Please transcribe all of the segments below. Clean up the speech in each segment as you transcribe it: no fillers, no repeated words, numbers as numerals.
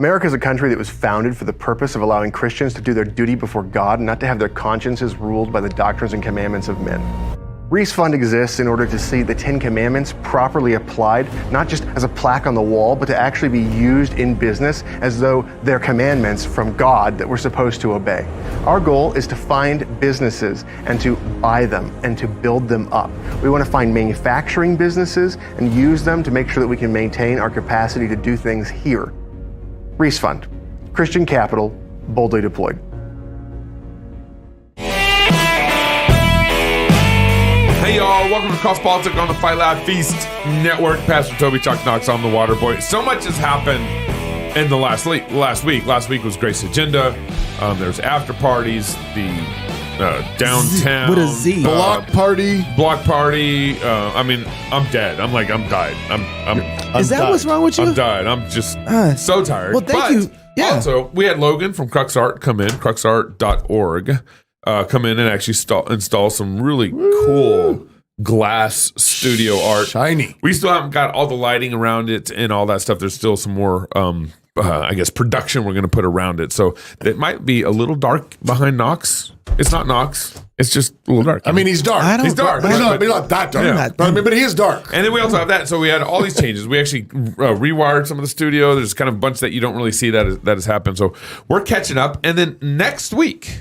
America is a country that was founded for the purpose of allowing Christians to do their duty before God and not to have their consciences ruled by the doctrines and commandments of men. Reese Fund exists in order to see the 10 Commandments properly applied, not just as a plaque on the wall, but to actually be used in business as though they're commandments from God that we're supposed to obey. Our goal is to find businesses and to buy them and to build them up. We want to find manufacturing businesses and use them to make sure that we can maintain our capacity to do things here. Reese Fund, Christian capital, boldly deployed. Hey y'all, welcome to Cross Politics on the Fight Laugh Feast Network. Pastor Toby Chuck Knox on the water boy. So much has happened in the last week. Last week was Grace Agenda. There's after parties, the downtown with a Z block party. I mean, I'm dead. I'm died. Is that died. What's wrong with you? I'm died. I'm just so tired. Well, thank you. Yeah. Also, we had Logan from Crux Art come in, cruxart.org. Come in and actually install some really cool glass studio art. Shiny. We still haven't got all the lighting around it and all that stuff. There's still some more, I guess, production we're going to put around it. So it might be a little dark behind Knox. It's not Knox. It's just a little dark. I mean, he's dark. He's dark. But he's not that dark. Yeah. But he is dark. And then we also have that. So we had all these changes. We actually rewired some of the studio. There's kind of a bunch that you don't really see that has happened. So we're catching up. And then next week,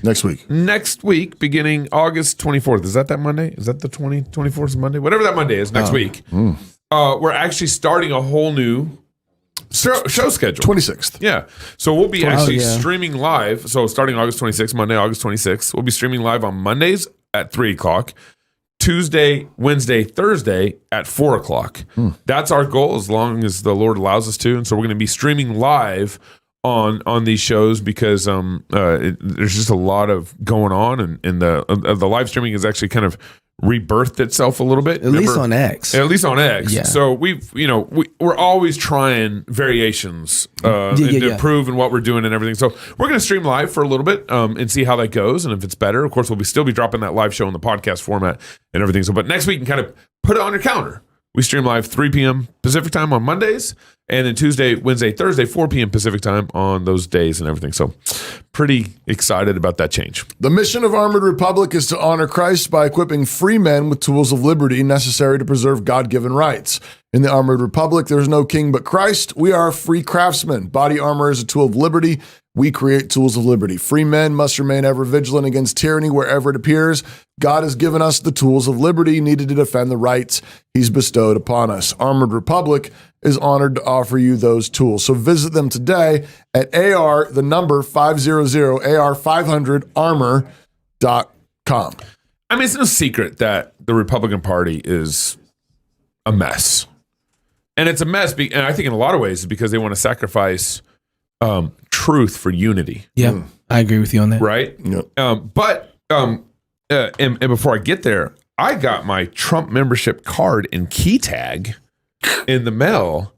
beginning August 24th. Is that Monday? Is that the 24th Monday? Whatever that Monday is next week. We're actually starting a whole new show schedule. 26th. Yeah. So we'll be streaming live. So starting August 26th, Monday, August 26th, we'll be streaming live on Mondays at 3 o'clock, Tuesday, Wednesday, Thursday at 4 o'clock. That's our goal as long as the Lord allows us to. And so we're going to be streaming live on these shows because there's just a lot of going on. And the live streaming is actually kind of rebirthed itself a little bit. At least on X. Yeah. So we're always trying variations to improve in what we're doing and everything. So we're going to stream live for a little bit and see how that goes. And if it's better, of course, we'll still be dropping that live show in the podcast format and everything. So, but next week you can kind of put it on your calendar. We stream live 3 p.m. Pacific time on Mondays, and then Tuesday, Wednesday, Thursday, 4 p.m. Pacific time on those days and everything. So pretty excited about that change. The mission of Armored Republic is to honor Christ by equipping free men with tools of liberty necessary to preserve God-given rights. In the Armored Republic, there is no king but Christ. We are free craftsmen. Body armor is a tool of liberty. We create tools of liberty. Free men must remain ever vigilant against tyranny wherever it appears. God has given us the tools of liberty needed to defend the rights he's bestowed upon us. Armored Republic is honored to offer you those tools. So visit them today at AR500armor.com. I mean, it's no secret that the Republican Party is a mess. And it's a mess, and I think in a lot of ways, it's because they want to sacrifice truth for unity. Yeah, I agree with you on that. Right? Yep. And before I get there, I got my Trump membership card and key tag in the mail.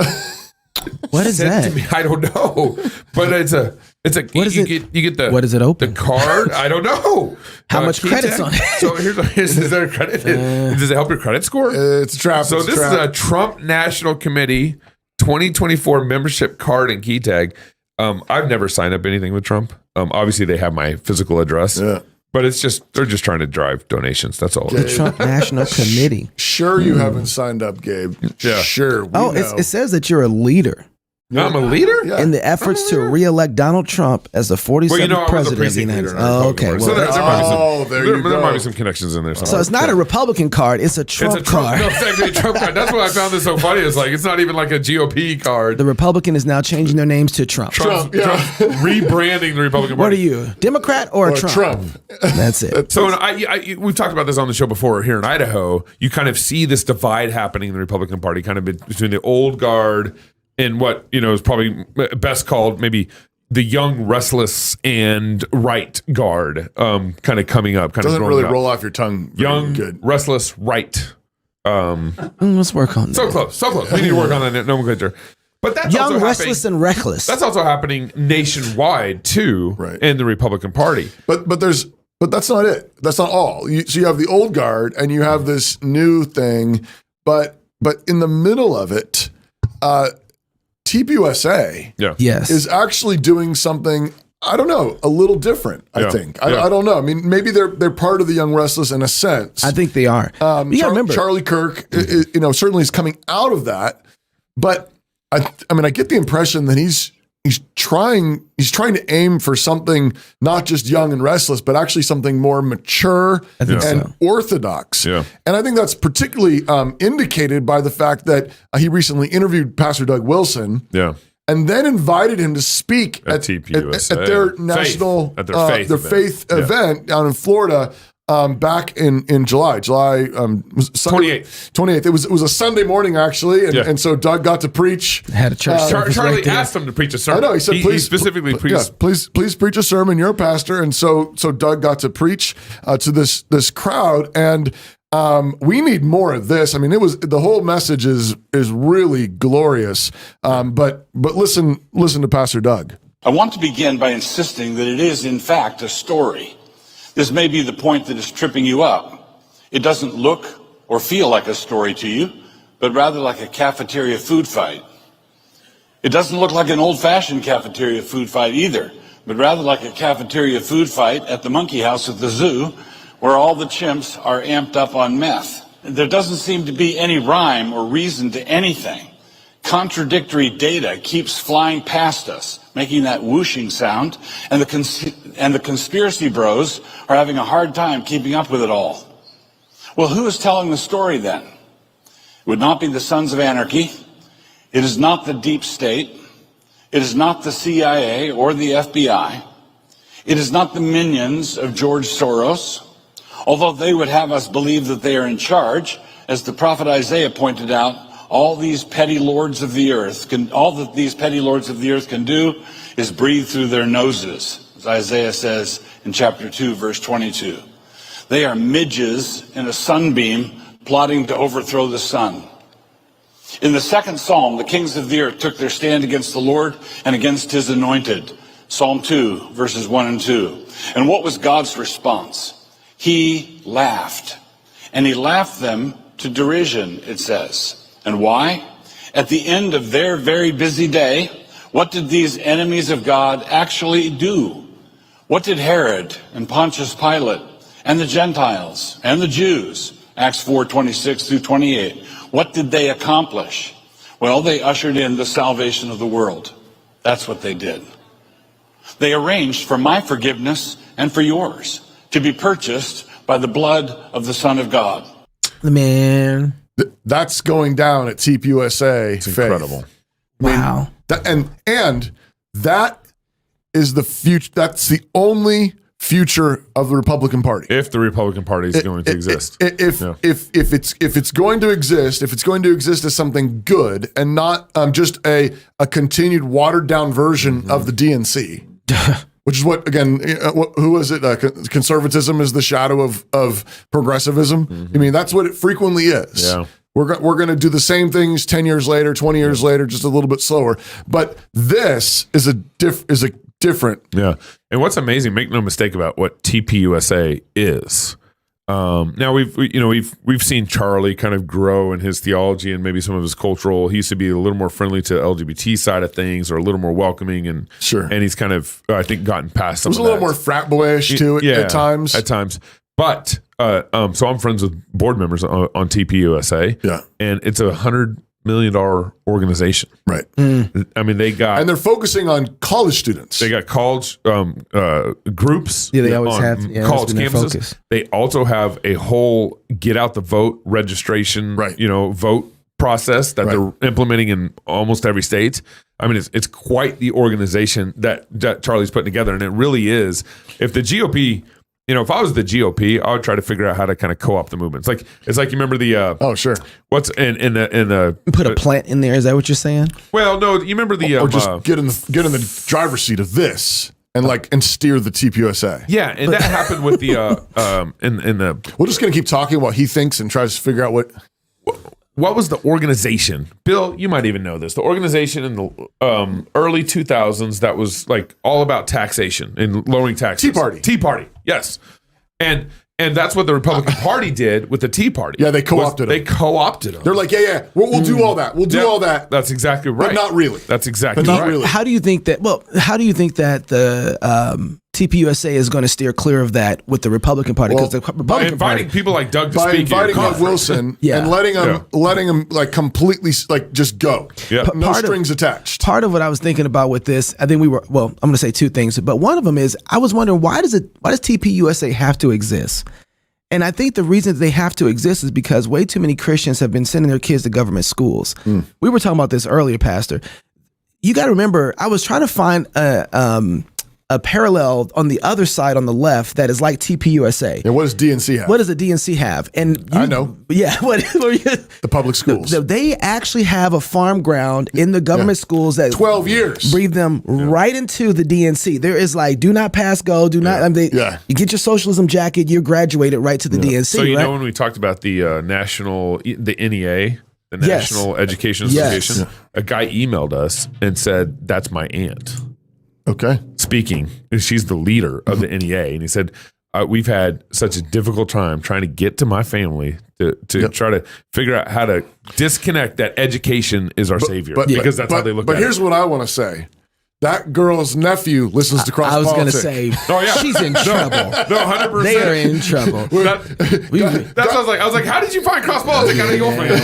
What is that? To me, I don't know, but it's a. What is it? You get the. What is it open? The card. I don't know. How much credit's on it? So is there a credit? Does it help your credit score? It's a trap. So this is a Trump National Committee 2024 membership card and key tag. I've never signed up anything with Trump. Obviously, they have my physical address. Yeah. But they're just trying to drive donations. That's all. The Trump National Committee. Sure, you haven't signed up, Gabe. Yeah. Sure. It says that you're a leader. I'm a leader? Yeah. In the efforts to re-elect Donald Trump as the 47th president of the United States. Oh, okay. So there might be some go. connections in there. So it's not a Republican card, it's a Trump card. No, it's actually a Trump card. That's why I found this so funny. It's like, it's not even like a GOP card. The Republican is now changing their names to Trump. Trump rebranding the Republican Party. What are you, Democrat or Trump? That's it. So we've talked about this on the show before here in Idaho. You kind of see this divide happening in the Republican Party, kind of between the old guard and what is probably best called maybe the young, restless, and right guard, kind of coming up. Doesn't really roll off your tongue. Young, good. Restless, right. Let's work on that. So close. We need to work on that nomenclature. But that's young, also restless, and reckless. That's also happening nationwide too, right, in the Republican Party. But that's not it. That's not all. So you have the old guard and you have this new thing, but in the middle of it, TPUSA Yes. is actually doing something, I don't know, a little different, I think. I don't know. I mean, maybe they're part of the Young Restless in a sense. I think they are. You remember. Charlie Kirk, certainly is coming out of that. But I mean, I get the impression that he's trying to aim for something not just young and restless, but actually something more mature and orthodox. Yeah. And I think that's particularly indicated by the fact that he recently interviewed Pastor Doug Wilson. Yeah. And then invited him to speak at TPUSA, at their national faith event down in Florida back in July 28th. It was a Sunday morning actually, and so Doug got to preach. Had a church. Charlie asked him to preach a sermon. I know he said, he specifically preached. Please preach a sermon. You're a pastor, and so Doug got to preach to this crowd and. We need more of this. I mean, the whole message is really glorious. But listen to Pastor Doug. I want to begin by insisting that it is in fact a story. This may be the point that is tripping you up. It doesn't look or feel like a story to you, but rather like a cafeteria food fight. It doesn't look like an old-fashioned cafeteria food fight either, but rather like a cafeteria food fight at the monkey house at the zoo, where all the chimps are amped up on meth. There doesn't seem to be any rhyme or reason to anything. Contradictory data keeps flying past us, making that whooshing sound, and the conspiracy bros are having a hard time keeping up with it all. Well, who is telling the story then? It would not be the Sons of Anarchy. It is not the deep state. It is not the CIA or the FBI. It is not the minions of George Soros. Although they would have us believe that they are in charge, as the prophet Isaiah pointed out, all that these petty lords of the earth can do is breathe through their noses, as Isaiah says in chapter 2, verse 22. They are midges in a sunbeam plotting to overthrow the sun. In the second psalm, the kings of the earth took their stand against the Lord and against his anointed. Psalm 2, verses 1 and 2. And what was God's response? He laughed, and he laughed them to derision, it says. And why? At the end of their very busy day, what did these enemies of God actually do? What did Herod and Pontius Pilate and the Gentiles and the Jews, Acts 4:26 through 28, what did they accomplish? Well, they ushered in the salvation of the world. That's what they did. They arranged for my forgiveness and for yours, to be purchased by the blood of the Son of God. Man. That's going down at TPUSA. It's incredible. Wow. And that is the future. That's the only future of the Republican Party. If the Republican Party is going to exist. If it's going to exist, if it's going to exist as something good and not just a continued watered down version of the DNC. Which is what, again, who was it? Conservatism is the shadow of progressivism. Mm-hmm. I mean, that's what it frequently is. Yeah. We're going to do the same things 10 years later, 20 years later, just a little bit slower. But this is a different. Yeah. And what's amazing, make no mistake about what TPUSA is. Now we've seen Charlie kind of grow in his theology and maybe some of his cultural. He used to be a little more friendly to the LGBT side of things, or a little more welcoming, and and he's kind of I think gotten past some. It was of a little more frat boyish too at times. At times, but so I'm friends with board members on TPUSA. Yeah, and it's $100 million organization. Right. I mean, and they're focusing on college students. They got college groups. Yeah, they always have college campuses. They also have a whole get out the vote registration, vote process that they're implementing in almost every state. I mean, it's quite the organization that Charlie's putting together, and it really is. If the GOP. If I was the GOP, I would try to figure out how to kind of co-opt the movement. It's like you remember the oh sure, what's in the put a plant in there. Is that what you're saying? Well, no, you remember the or just get in the driver's seat of this and steer the TPUSA. Yeah, and that happened with the in the. We're just gonna keep talking about what he thinks and tries to figure out what was the organization? Bill, you might even know this. The organization in the early 2000s that was like all about taxation and lowering taxes. Tea Party. Yes. And And that's what the Republican Party did with the Tea Party. Yeah, they co-opted them. They co-opted them. They're like, yeah, we'll do all that. We'll do all that. That's exactly right. But not really. That's exactly but not right. Really. How do you think that? Well, how do you think that the TPUSA is going to steer clear of that with the Republican Party? Because the Republican by inviting Party, people like Doug to by speak inviting Doug Wilson and letting him like completely like just go. Yeah. No strings attached. Part of what I was thinking about with this, I think I'm going to say two things, but one of them is I was wondering why does TPUSA have to exist? And I think the reason they have to exist is because way too many Christians have been sending their kids to government schools. We were talking about this earlier, Pastor. You got to remember, I was trying to find a parallel on the other side on the left that is like TPUSA. And what does DNC have? What does the DNC have? And I know. Yeah. The public schools. They actually have a farm ground in the government schools that 12 years breathe them right into the DNC. There is like, do not pass go, do not. You get your socialism jacket, you're graduated right to the DNC. So you know when we talked about the the NEA, the National Education Association, a guy emailed us and said, "That's my aunt." Okay. Speaking, she's the leader of the NEA, and he said, "We've had such a difficult time trying to get to my family to try to figure out how to disconnect that education is our savior because that's how they look at it." But here's what I want to say. That girl's nephew listens to Cross Politics. I was going to say, she's in trouble. No, 100%. They are in trouble. That's what I was like, how did you find Cross Politics out of your family?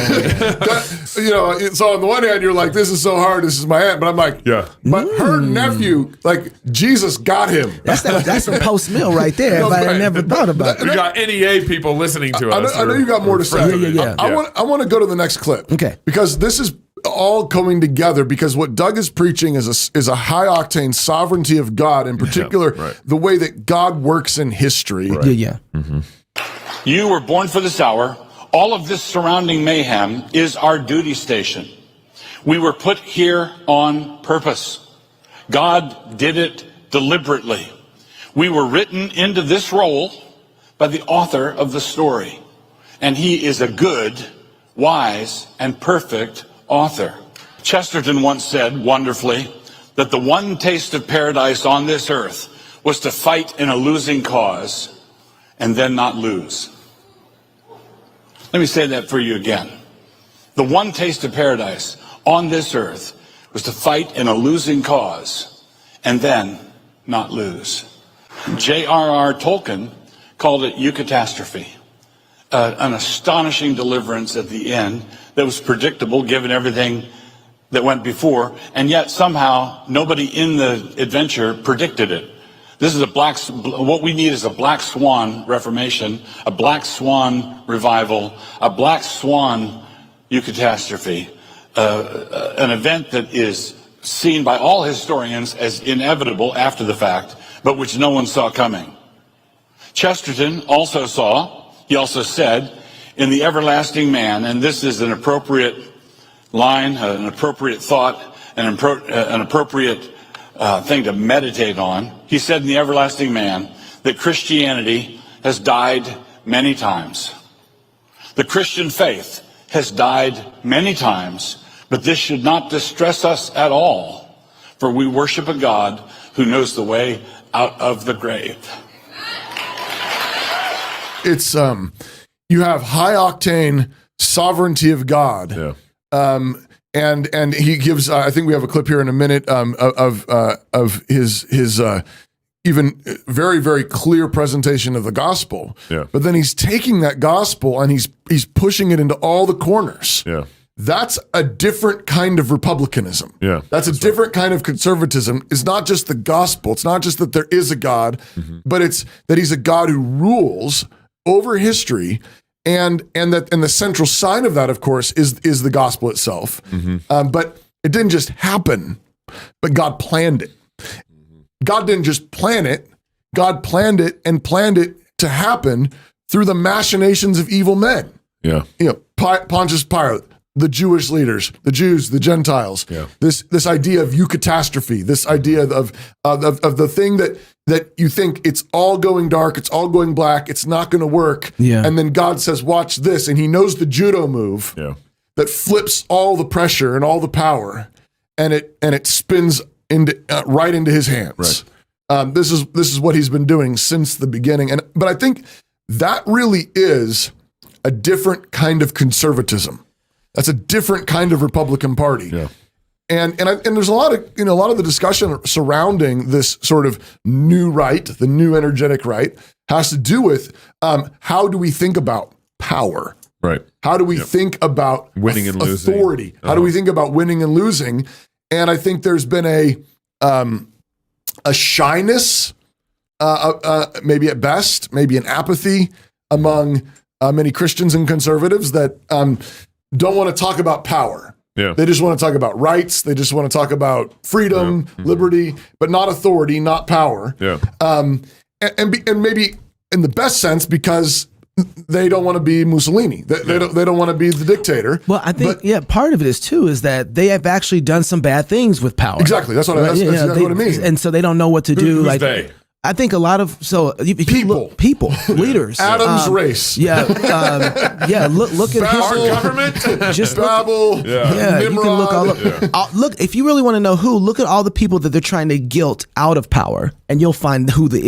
So on the one hand, you're like, this is so hard. This is my aunt. But I'm like, but her nephew, like, Jesus got him. That's some post-mill right there. I never thought about it. We got NEA people listening to us. I know you got more to say. Yeah. I want to go to the next clip. Okay. Because this is all coming together, because what Doug is preaching is a high octane sovereignty of God, in particular, the way that God works in history. Right. Yeah. Mm-hmm. You were born for this hour. All of this surrounding mayhem is our duty station. We were put here on purpose. God did it deliberately. We were written into this role by the author of the story, and he is a good, wise, and perfect author. Chesterton once said wonderfully that the one taste of paradise on this earth was to fight in a losing cause and then not lose. Let me say that for you again. The one taste of paradise on this earth was to fight in a losing cause and then not lose. J.R.R. Tolkien called it eucatastrophe. An astonishing deliverance at the end that was predictable given everything that went before, and yet somehow nobody in the adventure predicted it. This is what we need is a black swan reformation, a black swan revival, a black swan eucatastrophe, an event that is seen by all historians as inevitable after the fact, but which no one saw coming. Chesterton also said, in the everlasting man, and this is an appropriate line, an appropriate thought, an appropriate thing to meditate on. He said in the everlasting man that Christianity has died many times. The Christian faith has died many times, but this should not distress us at all, for we worship a God who knows the way out of the grave. It's you have high octane sovereignty of God, and he gives. I think we have a clip here in a minute of his even very, very clear presentation of the gospel. Yeah. But then he's taking that gospel and he's pushing it into all the corners. Yeah. That's a different kind of republicanism. Yeah. That's a different kind of conservatism. It's not just the gospel. It's not just that there is a God, but it's that he's a God who rules over history, and the central sign of that, of course, is the gospel itself. But it didn't just happen, but God planned it. God didn't just plan it. God planned it and planned it to happen through the machinations of evil men. Yeah. Pontius Pilate, the Jewish leaders, the Jews, the Gentiles. Yeah. This idea of eucatastrophe, this idea of the thing that you think it's all going dark, it's all going black, it's not going to work. Yeah. And then God says, watch this. And he knows the judo move that flips all the pressure and all the power, and it spins into right into his hands. Right. This is what he's been doing since the beginning. But I think that really is a different kind of conservatism. That's a different kind of Republican Party. Yeah. And there's a lot of the discussion surrounding this sort of new right, the new energetic right, has to do with how do we think about power? Right. How do we think about winning and losing? Authority? How do we think about winning and losing? And I think there's been a shyness, maybe at best, maybe an apathy among many Christians and conservatives that don't want to talk about power. Yeah. They just want to talk about rights. They just want to talk about freedom, liberty, but not authority, not power. Yeah. And maybe in the best sense because they don't want to be Mussolini. They don't want to be the dictator. Well, I think part of it is too is that they have actually done some bad things with power. Exactly. That's what that's exactly what I mean. And so they don't know what to do. Who's they? I think a lot of people, leaders, Adam's race. Yeah, Look at Our government. Just Babel. Yeah, you can look all up. Look, if you really want to know who, look at all the people that they're trying to guilt out of power, and you'll find who that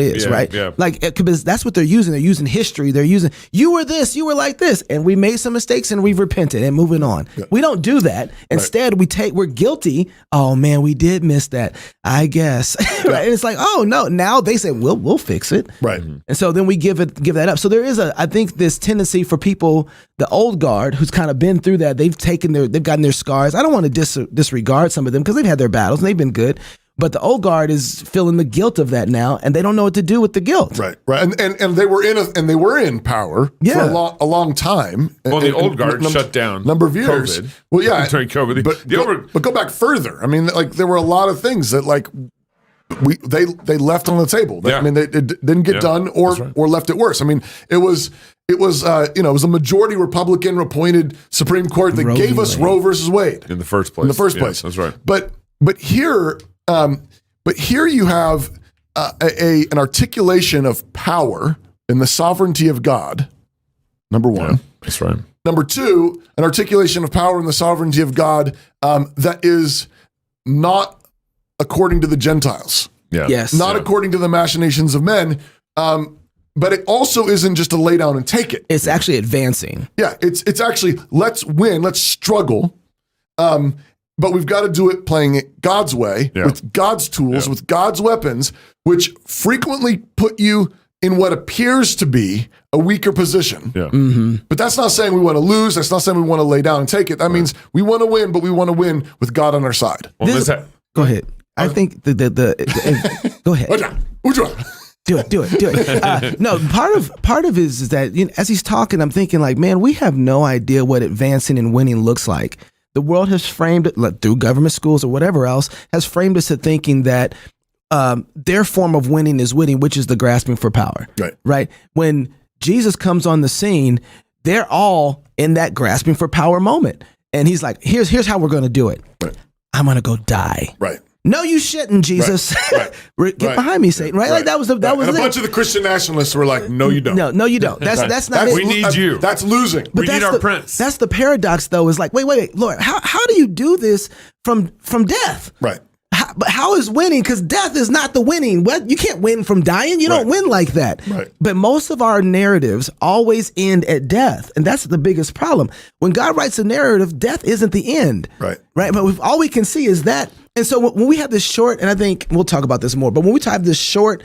is, right? Yeah. Like, because that's what they're using. They're using history. They're using you were this, you were like this, and we made some mistakes and we've repented and moving on. Yeah. We don't do that. Instead, we're guilty. Oh man, we did miss that, I guess. Right? And it's like, oh no. Now they say we'll fix it, right? And so then we give that up. So there is I think this tendency for people, the old guard, who's kind of been through that. They've gotten their scars. I don't want to disregard some of them because they've had their battles and they've been good. But the old guard is feeling the guilt of that now, and they don't know what to do with the guilt. Right. And they were in power for a long time. Well, the old guard shut down number of years. COVID. Well, yeah, during COVID. But go back further. I mean, like there were a lot of things that like. They left on the table. I mean, it didn't get done, or left it worse. I mean, it was a majority Republican appointed Supreme Court that gave us Roe versus Wade in the first place. That's right. But here you have an articulation of power in the sovereignty of God. Number one, that's right. Number two, an articulation of power in the sovereignty of God that is not according to the Gentiles. Yeah. Yes. Not according to the machinations of men. But it also isn't just to lay down and take it. It's actually advancing. Yeah. It's actually, let's win, let's struggle. But we've got to do it playing it God's way, with God's tools, with God's weapons, which frequently put you in what appears to be a weaker position. Yeah. Mm-hmm. But that's not saying we want to lose. That's not saying we want to lay down and take it. That means we want to win, but we want to win with God on our side. Well, go ahead. I think go ahead. Do it. No, part of it is that as he's talking, I'm thinking like, man, we have no idea what advancing and winning looks like. The world has framed it through government schools or whatever else, has framed us to thinking that their form of winning is winning, which is the grasping for power. Right. When Jesus comes on the scene, they're all in that grasping for power moment, and he's like, here's how we're going to do it. Right. I'm going to go die. Right. No, you shouldn't, Jesus. Get behind me, Satan. Right? Like that was and a bunch of the Christian nationalists were like, "No, you don't. No, you don't. That's not. We need you. That's losing. We need our prince." That's the paradox, though. Is like, wait, Lord, how do you do this from death? Right. But how is winning? Because death is not the winning. What? You can't win from dying. You don't win like that. Right. But most of our narratives always end at death, and that's the biggest problem. When God writes a narrative, death isn't the end. Right. But all we can see is that. And so when we have this short, and I think we'll talk about this more, but when we have this short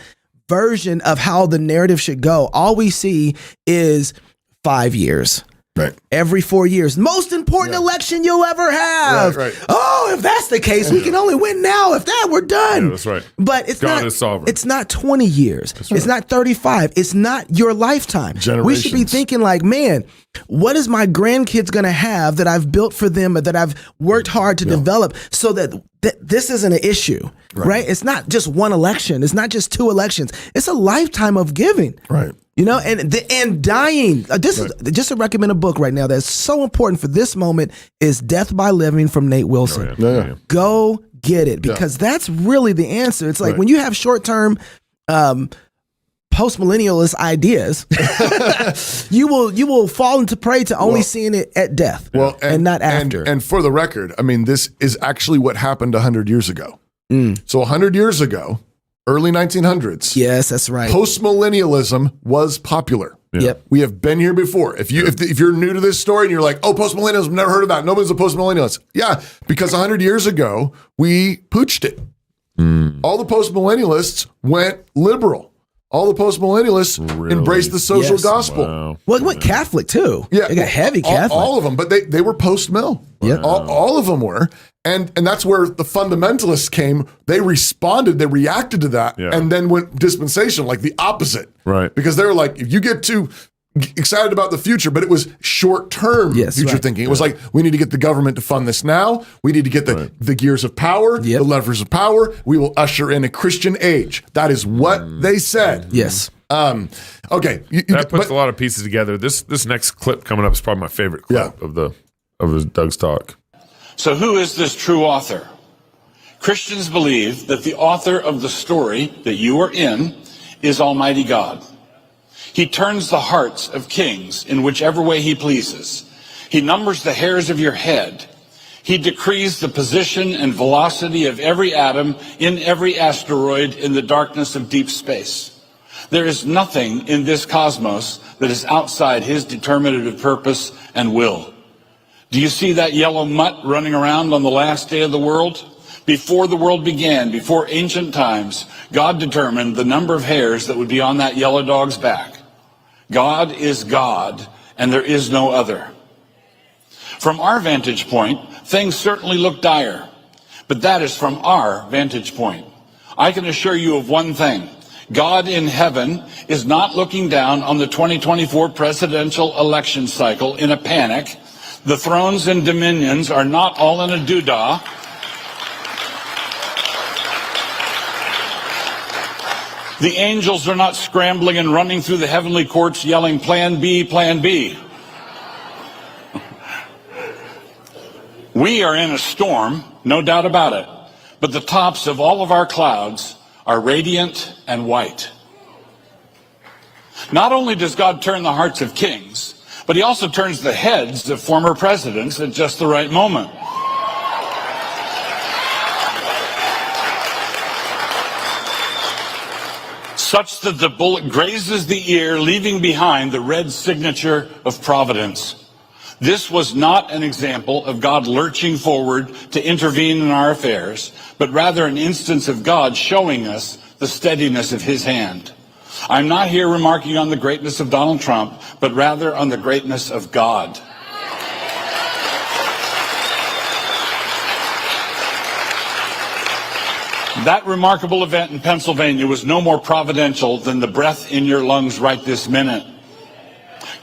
version of how the narrative should go, all we see is 5 years. Right. Every 4 years. Most important election you'll ever have. Right. Oh, if that's the case, we can only win now. If that, we're done. Yeah, that's right. But it's God not, is sovereign. It's not 20 years. It's not 35. It's not your lifetime. We should be thinking like, man, what is my grandkids going to have that I've built for them, or that I've worked hard to develop, so that this isn't an issue, right? It's not just one election. It's not just 2 elections. It's a lifetime of giving. Right. You know, and dying. This is just to recommend a book right now that's so important for this moment is Death by Living from Nate Wilson. Go get it, because that's really the answer. It's like when you have short-term postmillennialist ideas, you will fall into prey to only seeing it at death, and not after. And for the record, I mean, this is actually what happened 100 years ago. So 100 years ago, early 1900s. Yes, that's right. Postmillennialism was popular. Yep. We have been here before. If you're new to this story and you're like, oh, postmillennialism, never heard of that. Nobody's a postmillennialist. Yeah, because 100 years ago, we pooched it. All the postmillennialists went liberal. All the postmillennialists embraced the social gospel. Wow. Well, it went Catholic too. Yeah, they got heavy Catholic. All of them, but they were post-mill. Yep. All of them were. And that's where the fundamentalists came. They responded, they reacted to that, and then went dispensational, like the opposite. Right. Because they were like, if you get too excited about the future, but it was short-term future thinking. It was like, we need to get the government to fund this now. We need to get the gears of power, the levers of power. We will usher in a Christian age. That is what they said. Yes. Okay. That puts a lot of pieces together. This next clip coming up is probably my favorite clip of Doug's talk. So who is this true author? Christians believe that the author of the story that you are in is Almighty God. He turns the hearts of kings in whichever way he pleases. He numbers the hairs of your head. He decrees the position and velocity of every atom in every asteroid in the darkness of deep space. There is nothing in this cosmos that is outside his determinative purpose and will. Do you see that yellow mutt running around on the last day of the world? Before the world began, before ancient times, God determined the number of hairs that would be on that yellow dog's back. God is God, and there is no other. From our vantage point, things certainly look dire, but that is from our vantage point. I can assure you of one thing. God in heaven is not looking down on the 2024 presidential election cycle in a panic. The thrones and dominions are not all in a doodah. The angels are not scrambling and running through the heavenly courts yelling, Plan B, Plan B. We are in a storm, no doubt about it, but the tops of all of our clouds are radiant and white. Not only does God turn the hearts of kings, but he also turns the heads of former presidents at just the right moment. Such that the bullet grazes the ear, leaving behind the red signature of providence. This was not an example of God lurching forward to intervene in our affairs, but rather an instance of God showing us the steadiness of his hand. I'm not here remarking on the greatness of Donald Trump, but rather on the greatness of God. That remarkable event in Pennsylvania was no more providential than the breath in your lungs right this minute.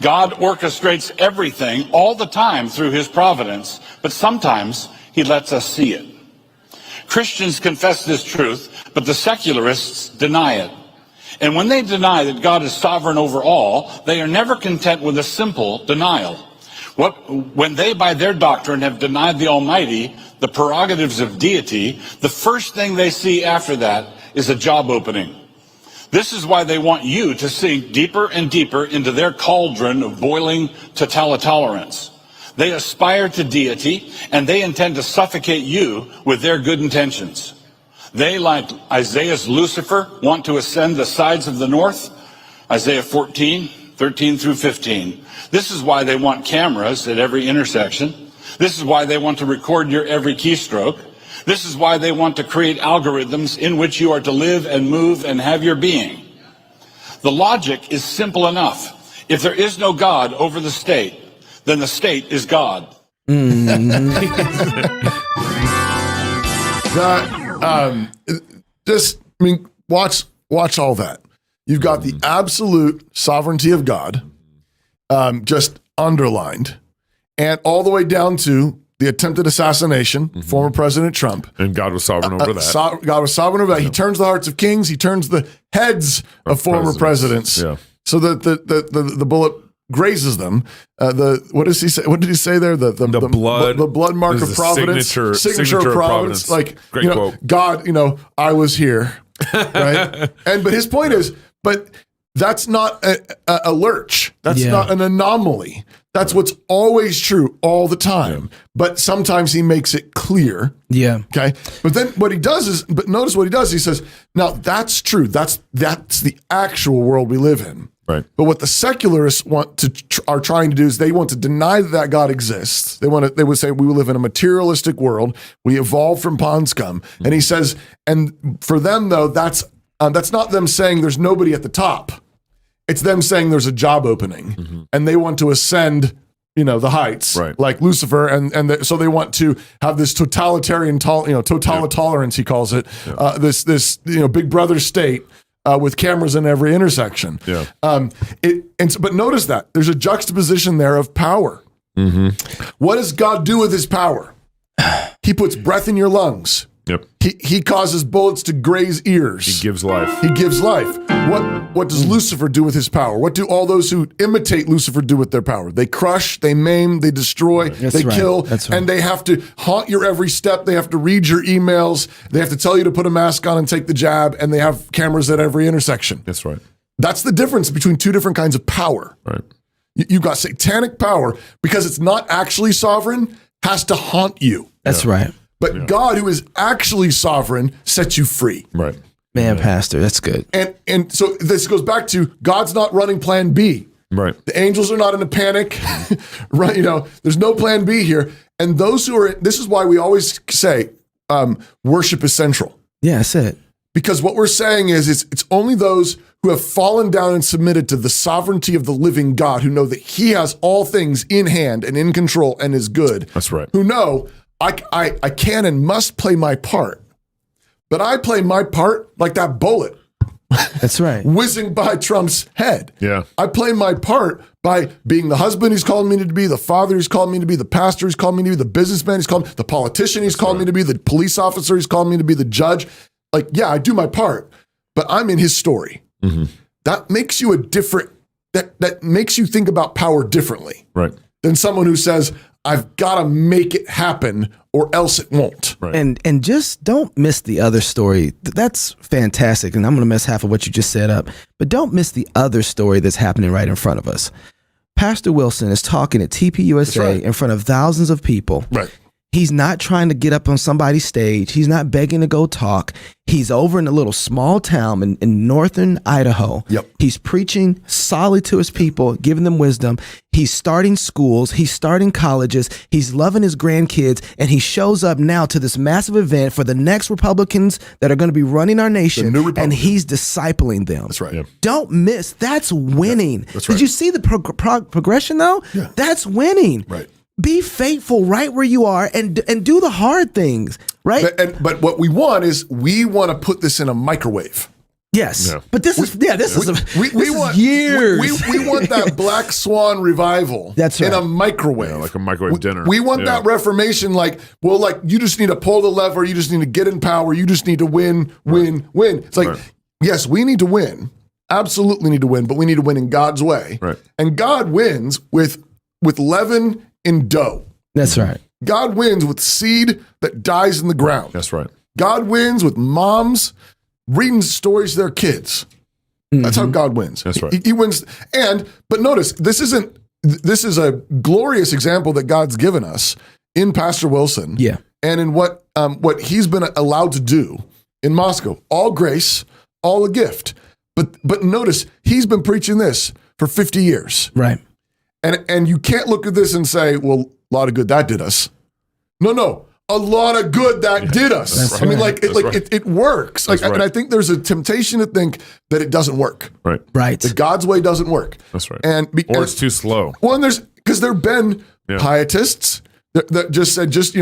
God orchestrates everything all the time through his providence, but sometimes he lets us see it. Christians confess this truth, but the secularists deny it. And when they deny that God is sovereign over all, they are never content with a simple denial. When they, by their doctrine, have denied the Almighty the prerogatives of deity, the first thing they see after that is a job opening. This is why they want you to sink deeper and deeper into their cauldron of boiling totalitarians. They aspire to deity, and they intend to suffocate you with their good intentions. They, like Isaiah's Lucifer, want to ascend the sides of the north. Isaiah 14, 13 through 15. This is why they want cameras at every intersection. This is why they want to record your every keystroke. This is why they want to create algorithms in which you are to live and move and have your being. The logic is simple enough. If there is no God over the state, then the state is God. Watch all that. You've got the absolute sovereignty of God, just underlined, and all the way down to the attempted assassination, former President Trump. And God was sovereign over that. God was sovereign over that. He turns the hearts of kings. He turns the heads of former presidents. Yeah. So that the bullet grazes them. What does he say? What did he say there? The blood mark of providence, signature of providence. Like, great quote. God, I was here, right? But his point is, but That's not a lurch. That's Yeah. not an anomaly. That's what's always true all the time. But sometimes he makes it clear. Yeah. Okay. But then what he does is, but notice what he does. He says, now that's true. That's the actual world we live in. Right. But what the secularists are trying to do is they want to deny that God exists. They would say we live in a materialistic world. We evolved from pond scum. And he says, and for them though, that's not them saying there's nobody at the top. It's them saying there's a job opening, and they want to ascend, the heights, Right. like Lucifer, so they want to have this totalitarian, tolerance, he calls it, this Big Brother state with cameras in every intersection. Yeah. But notice that there's a juxtaposition there of power. What does God do with his power? He puts breath in your lungs. Yep. He causes bullets to graze ears. He gives life. He gives life. What does Lucifer do with his power? What do all those who imitate Lucifer do with their power? They crush, they maim, they destroy, they kill, and they have to haunt your every step. They have to read your emails. They have to tell you to put a mask on and take the jab, and they have cameras at every intersection. That's right. That's the difference between two different kinds of power. Right. You've got satanic power because it's not actually sovereign, has to haunt you. That's right. But God, who is actually sovereign, sets you free. Right. Man, Pastor, that's good. And so this goes back to God's not running plan B. Right. The angels are not in a panic. Right? There's no plan B here. And those who are, this is why we always say worship is central. Yeah, that's it. Because what we're saying is it's only those who have fallen down and submitted to the sovereignty of the living God, who know that he has all things in hand and in control and is good. That's right. Who know I can and must play my part, but I play my part like that bullet That's right. whizzing by Trump's head. Yeah. I play my part by being the husband he's called me to be, the father he's called me to be, the pastor he's called me to be, the businessman he's called me, the politician he's called me to be, the police officer he's called me to be, the judge. Like, yeah, I do my part, but I'm in his story. That makes you that makes you think about power differently. Right. Than someone who says, I've got to make it happen or else it won't. Right. And just don't miss the other story. That's fantastic. And I'm going to mess half of what you just set up. But don't miss the other story that's happening right in front of us. Pastor Wilson is talking at TPUSA in front of thousands of people. Right. He's not trying to get up on somebody's stage. He's not begging to go talk. He's over in a little small town in northern Idaho. Yep. He's preaching solidly to his people, giving them wisdom. He's starting schools. He's starting colleges. He's loving his grandkids. And he shows up now to this massive event for the next Republicans that are going to be running our nation. The new Republicans. And he's discipling them. That's right. Yeah. Don't miss. That's winning. that's right. Did you see the progression though? Yeah. That's winning. Right. Be faithful right where you are and do the hard things, right? But what we want is we want to put this in a microwave. Yes. Yeah. But this is years. We want that Black Swan revival. That's right. In a microwave. Yeah, like a microwave dinner. We want that Reformation like you just need to pull the lever, you just need to get in power, you just need to win. It's like, yes, we need to win. Absolutely need to win, but we need to win in God's way. Right. And God wins with leaven in dough. That's right. God wins with seed that dies in the ground. That's right. God wins with moms reading stories to their kids. That's how God wins. That's right. He wins. But notice, this is a glorious example that God's given us in Pastor Wilson. Yeah. And in what he's been allowed to do in Moscow. All grace, all a gift. But notice, he's been preaching this for 50 years. Right. And you can't look at this and say, well, a lot of good that did us. No, a lot of good that did us. That's I mean, right. it works. That's right. And I think there's a temptation to think that it doesn't work. Right. Right. That God's way doesn't work. That's right. Or it's too slow. Well, and because there have been pietists that just said, just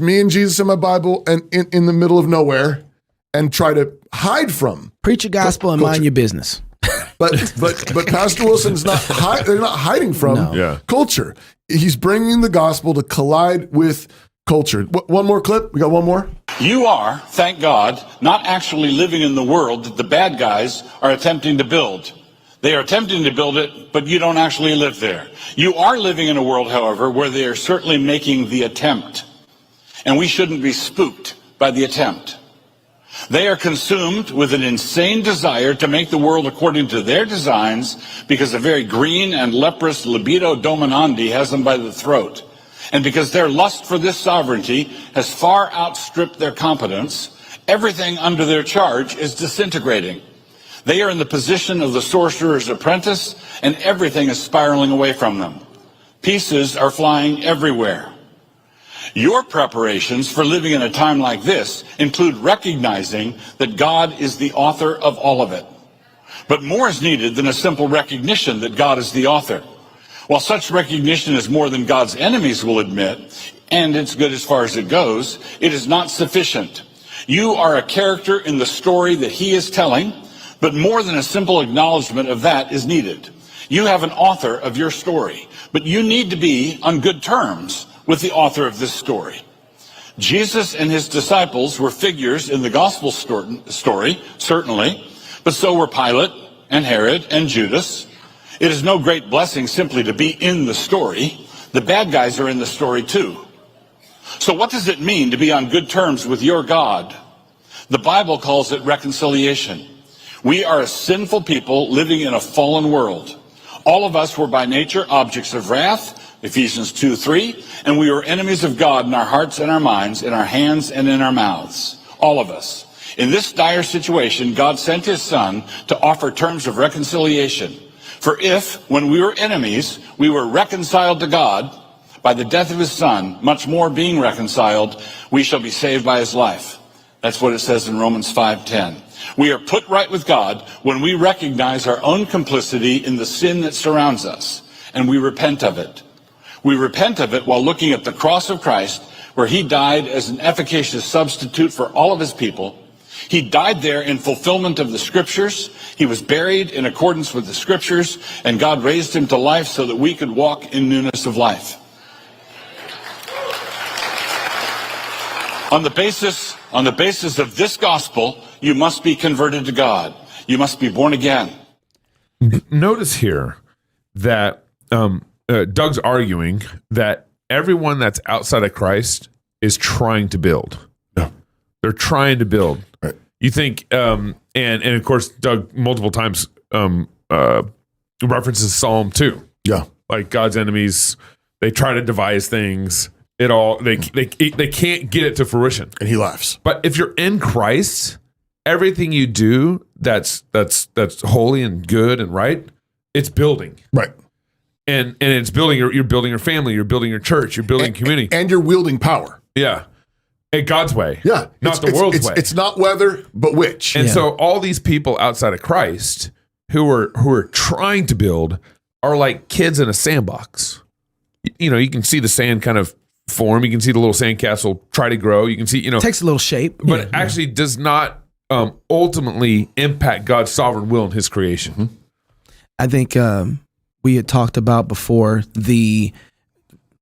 me and Jesus in my Bible and in the middle of nowhere and try to hide from. Preach your gospel and mind your business. But Pastor Wilson's they're not hiding from culture. He's bringing the gospel to collide with culture. One more clip. We got one more. You are, thank God, not actually living in the world that the bad guys are attempting to build. They are attempting to build it, but you don't actually live there. You are living in a world, however, where they are certainly making the attempt. And we shouldn't be spooked by the attempt. They are consumed with an insane desire to make the world according to their designs because a very green and leprous libido dominandi has them by the throat. And because their lust for this sovereignty has far outstripped their competence, everything under their charge is disintegrating. They are in the position of the sorcerer's apprentice, and everything is spiraling away from them. Pieces are flying everywhere. Your preparations for living in a time like this include recognizing that God is the author of all of it. But more is needed than a simple recognition that God is the author. While such recognition is more than God's enemies will admit, and it's good as far as it goes, it is not sufficient. You are a character in the story that he is telling, but more than a simple acknowledgement of that is needed. You have an author of your story, but you need to be on good terms with the author of this story. Jesus and his disciples were figures in the gospel story, certainly, but so were Pilate and Herod and Judas. It is no great blessing simply to be in the story. The bad guys are in the story too. So what does it mean to be on good terms with your God? The Bible calls it reconciliation. We are a sinful people living in a fallen world. All of us were by nature objects of wrath, Ephesians 2:3, and we were enemies of God in our hearts and our minds, in our hands and in our mouths. All of us. In this dire situation, God sent his Son to offer terms of reconciliation. For if, when we were enemies, we were reconciled to God by the death of his Son, much more being reconciled, we shall be saved by his life. That's what it says in Romans 5:10. We are put right with God when we recognize our own complicity in the sin that surrounds us, and we repent of it. We repent of it while looking at the cross of Christ, where he died as an efficacious substitute for all of his people. He died there in fulfillment of the scriptures. He was buried in accordance with the scriptures, and God raised him to life so that we could walk in newness of life. On the basis of this gospel, you must be converted to God. You must be born again. Notice here that Doug's arguing that everyone that's outside of Christ is trying to build. Yeah. They're trying to build. Right. You think, and of course, Doug multiple times references Psalm 2. Yeah. Like God's enemies, they try to devise things. They can't get it to fruition. And he laughs. But if you're in Christ, everything you do that's holy and good and right, it's building. Right. And it's building you're building your family, you're building your church, you're building community. And you're wielding power. Yeah. In God's way. Yeah. Not the world's way. It's not whether, but which. And so all these people outside of Christ who are trying to build are like kids in a sandbox. You know, you can see the sand kind of form. You can see the little sandcastle try to grow. You can see, takes a little shape, but actually does not ultimately impact God's sovereign will in his creation. Mm-hmm. I think we had talked about before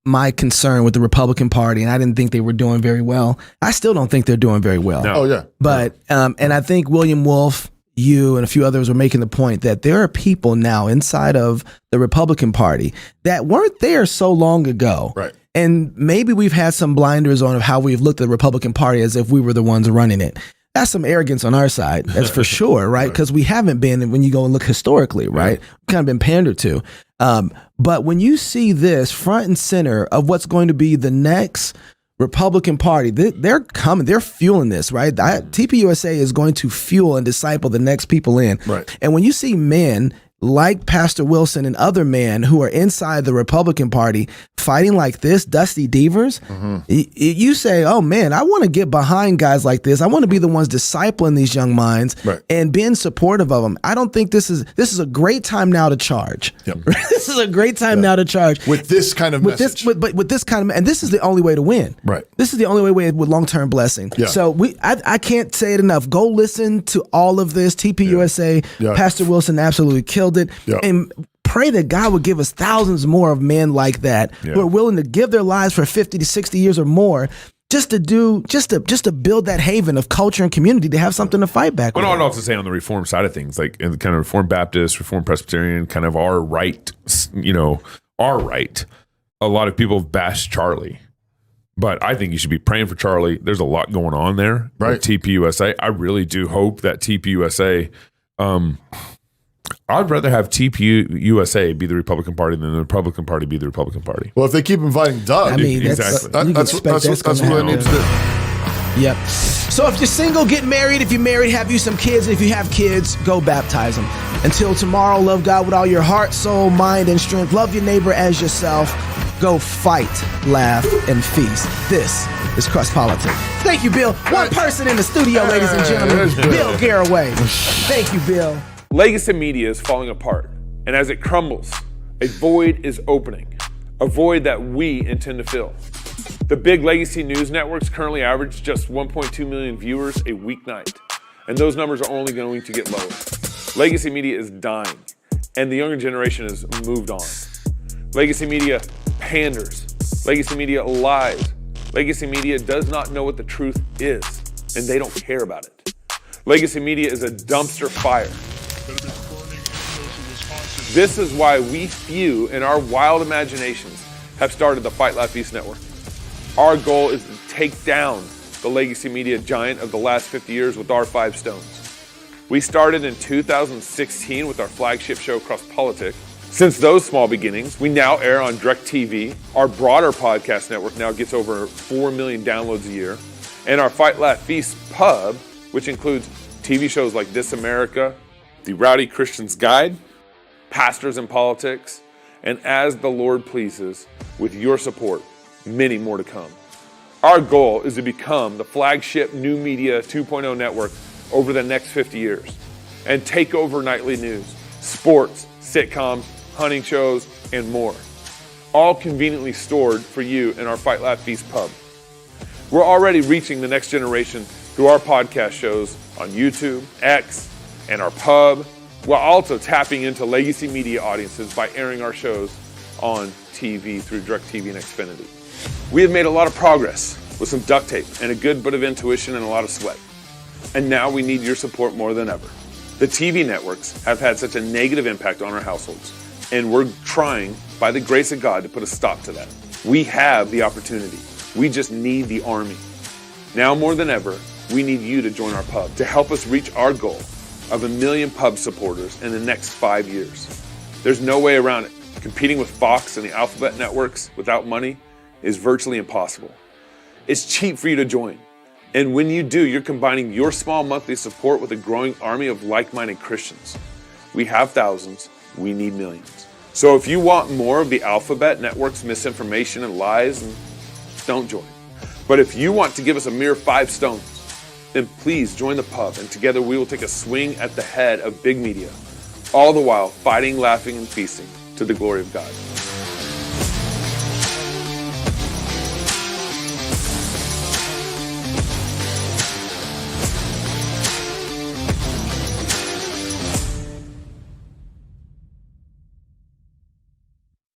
my concern with the Republican Party, and I didn't think they were doing very well. I still don't think they're doing very well. No. Oh yeah. But and I think William Wolf, you and a few others were making the point that there are people now inside of the Republican Party that weren't there so long ago. Right. And maybe we've had some blinders on of how we've looked at the Republican Party as if we were the ones running it. That's some arrogance on our side. That's for sure, right? Because we haven't been, when you go and look historically, right? We've kind of been pandered to. But when you see this front and center of what's going to be the next Republican Party, they're coming, they're fueling this, right? TPUSA is going to fuel and disciple the next people in. Right. And when you see men like Pastor Wilson and other men who are inside the Republican Party fighting like this, Dusty Deavers, you say, oh man, I want to get behind guys like this. I want to be the ones discipling these young minds and being supportive of them. I don't think this is a great time now to charge. Yep. This is a great time now to charge. With this kind of message. With this kind of, and this is the only way to win. Right. This is the only way with long-term blessing. Yeah. So I can't say it enough. Go listen to all of this. TPUSA, Yeah. Pastor Wilson absolutely killed it. Yeah. And pray that God would give us thousands more of men like that who are willing to give their lives for 50 to 60 years or more just to build that haven of culture and community, to have something to fight back with. But I'd also say on the Reform side of things, like in the kind of Reformed Baptist, Reformed Presbyterian, kind of our right. A lot of people have bashed Charlie. But I think you should be praying for Charlie. There's a lot going on there. Right. With TPUSA. I really do hope that TPUSA. I'd rather have TPUSA be the Republican Party than the Republican Party be the Republican Party. Well, if they keep inviting Doug, I mean, Exactly. that's what they need to do. Yep. So if you're single, get married. If you're married, have you some kids. And if you have kids, go baptize them. Until tomorrow, love God with all your heart, soul, mind, and strength. Love your neighbor as yourself. Go fight, laugh, and feast. This is Crust Politics. Thank you, Bill. One person in the studio, ladies and gentlemen. Bill Garraway. Thank you, Bill. Legacy media is falling apart, and as it crumbles, a void is opening, a void that we intend to fill. The big legacy news networks currently average just 1.2 million viewers a weeknight, and those numbers are only going to get lower. Legacy media is dying, and the younger generation has moved on. Legacy media panders. Legacy media lies. Legacy media does not know what the truth is, and they don't care about it. Legacy media is a dumpster fire. This is why we few in our wild imaginations have started the Fight Laugh Feast Network. Our goal is to take down the legacy media giant of the last 50 years with our 5 stones. We started in 2016 with our flagship show, Cross Politics. Since those small beginnings, we now air on DirecTV. Our broader podcast network now gets over 4 million downloads a year. And our Fight Laugh Feast pub, which includes TV shows like This America, The Rowdy Christian's Guide, Pastors in Politics, and As the Lord Pleases, with your support, many more to come. Our goal is to become the flagship new media 2.0 network over the next 50 years and take over nightly news, sports, sitcoms, hunting shows, and more, all conveniently stored for you in our Fight Laugh Feast pub. We're already reaching the next generation through our podcast shows on YouTube, X, and our pub, while also tapping into legacy media audiences by airing our shows on TV through DirecTV and Xfinity. We have made a lot of progress with some duct tape and a good bit of intuition and a lot of sweat. And now we need your support more than ever. The TV networks have had such a negative impact on our households, and we're trying, by the grace of God, to put a stop to that. We have the opportunity. We just need the army. Now more than ever, we need you to join our pub to help us reach our goal of 1 million pub supporters in the next 5 years. There's no way around it. Competing with Fox and the Alphabet networks without money is virtually impossible. It's cheap for you to join. And when you do, you're combining your small monthly support with a growing army of like-minded Christians. We have thousands, we need millions. So if you want more of the Alphabet network's misinformation and lies, don't join. But if you want to give us a mere 5 stones, then please join the pub, and together we will take a swing at the head of big media, all the while fighting, laughing, and feasting to the glory of God.